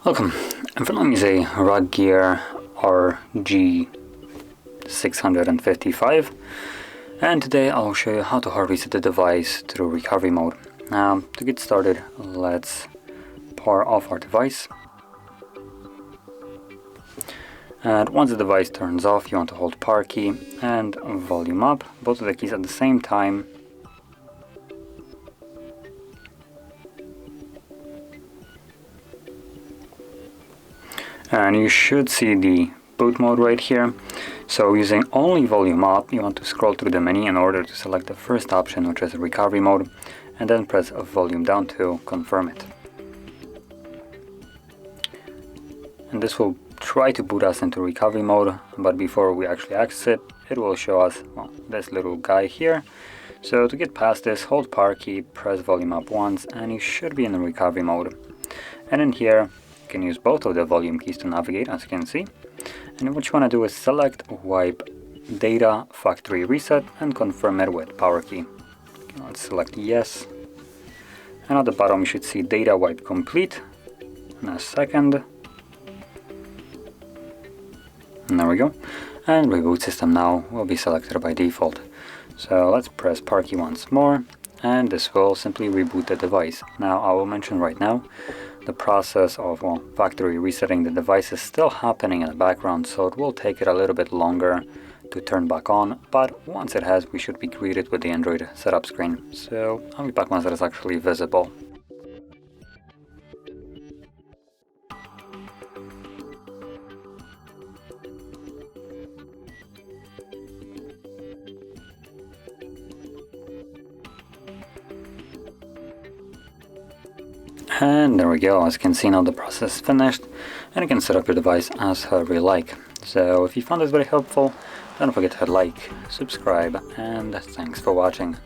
Welcome, in front of me is a RUGGEAR RG655, and today I'll show you how to hard reset the device through recovery mode. Now, to get started, let's power off our device. And once the device turns off, you want to hold power key and volume up, both of the keys at the same time. And you should see the boot mode right here. So using only volume up, you want to scroll through the menu in order to select the first option, which is recovery mode, and then press volume down to confirm it. And this will try to boot us into recovery mode, but before we actually access it, it will show us, well, this little guy here. So to get past this, hold power key, press volume up once, and you should be in the recovery mode. And in here, you can use both of the volume keys to navigate, as you can see. And what you want to do is select wipe data factory reset and confirm it with power key. Okay, let's select yes. And at the bottom you should see data wipe complete in a second. And there we go. And reboot system now will be selected by default. So let's press power key once more, and this will simply reboot the device. Now I will mention right now, the process of factory resetting the device is still happening in the background, so it will take it a little bit longer to turn back on, but once it has, we should be greeted with the Android setup screen. So I'll be back once that is actually visible. And there we go, as you can see now the process is finished, and you can set up your device as however you like. So if you found this very helpful, don't forget to hit like, subscribe, and thanks for watching.